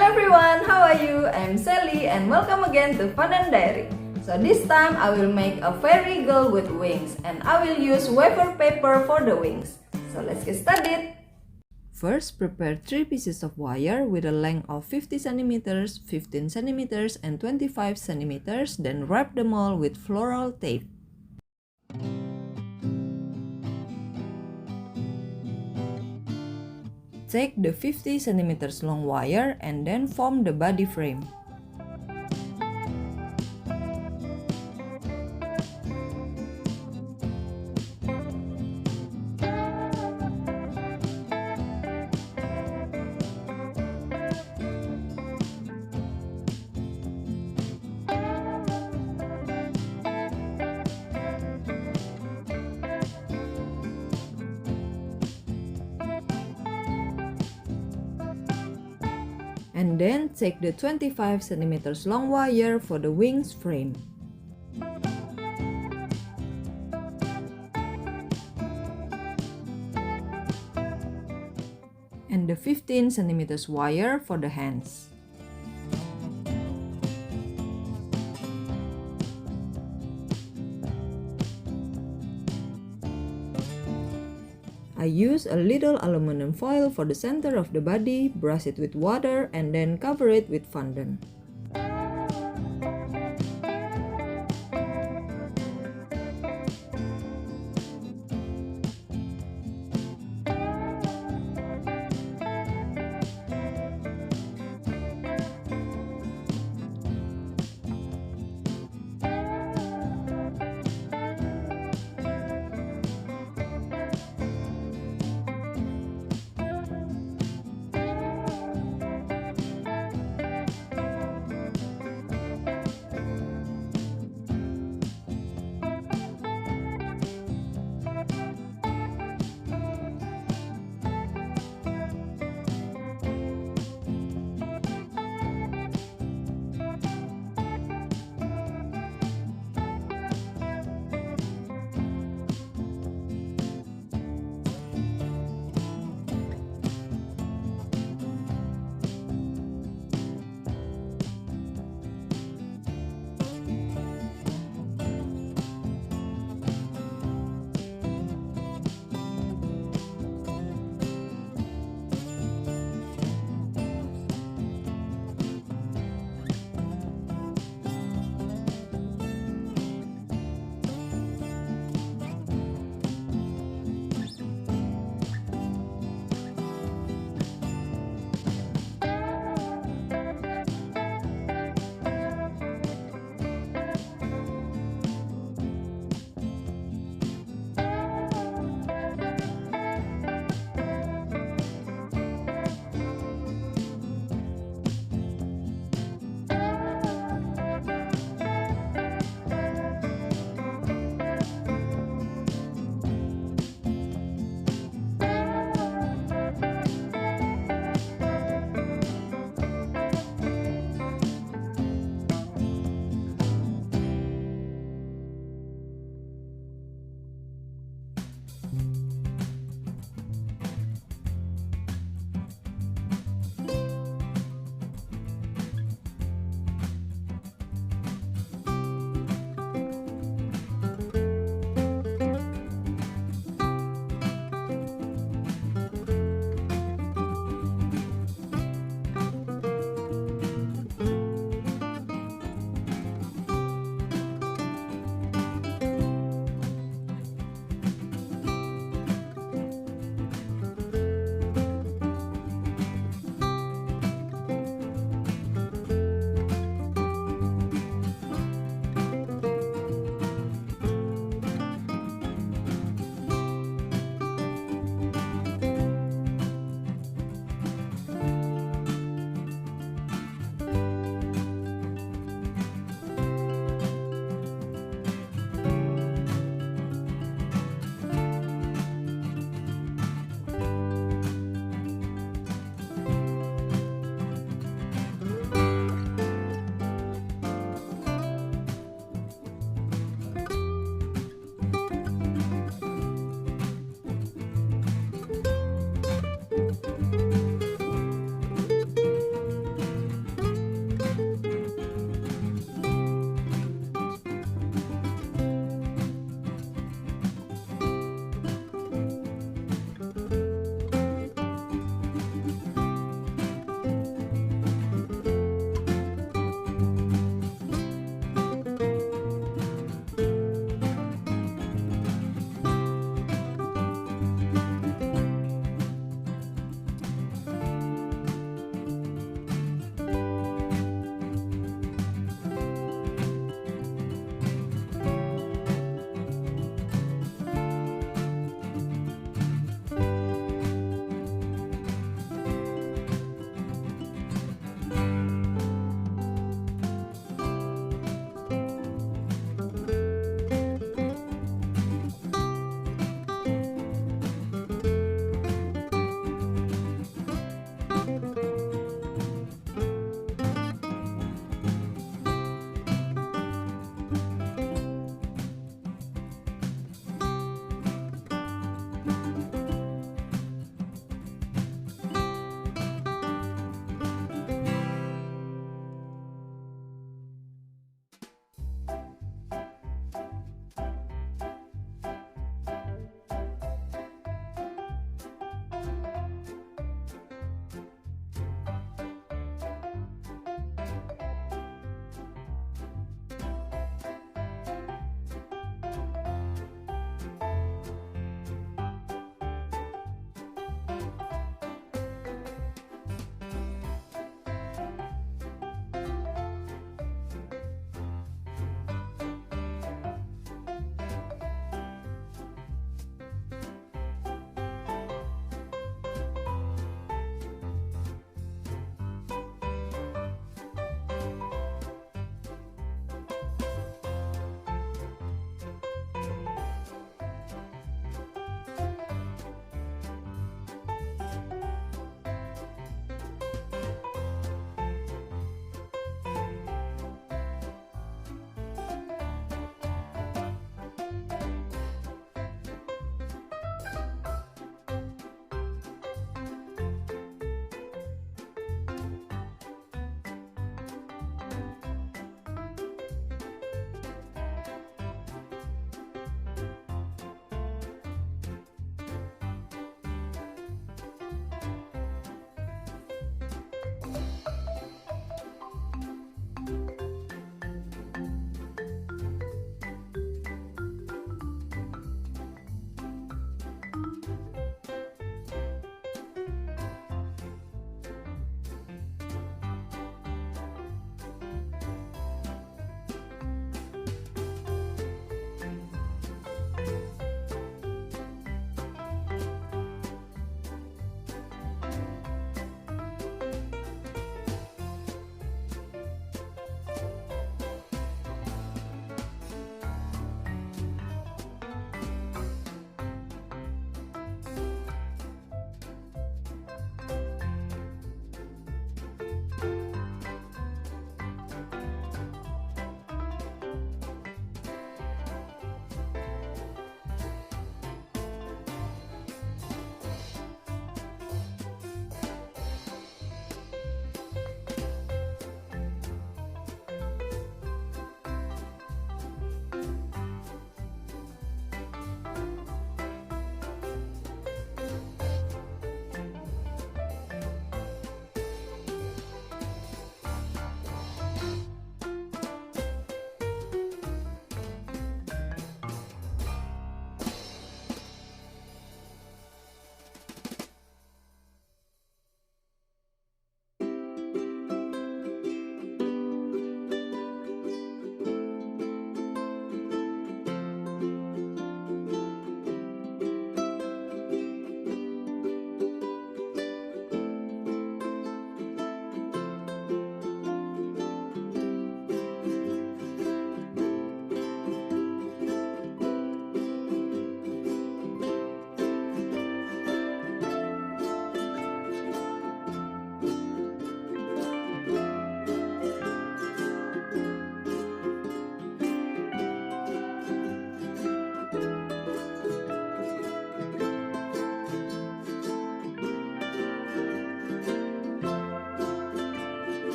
Hello everyone, how are you? I'm Sally and welcome again to Fun Diary. So this time I will make a fairy girl with wings and I will use wafer paper for the wings. So let's get started. First, prepare 3 pieces of wire with a length of 50 cm, 15 cm and 25 cm, then wrap them all with floral tape. Take the 50 cm long wire and then form the body frame. And then take the 25 cm long wire for the wings frame. And the 15 cm wire for the hands. I use a little aluminum foil for the center of the body, brush it with water, and then cover it with fondant.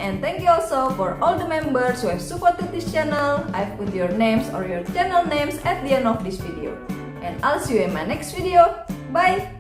and thank you also for all the members who have supported this channel. I've put your names or your channel names at the end of this video. And I'll see you in my next video. Bye!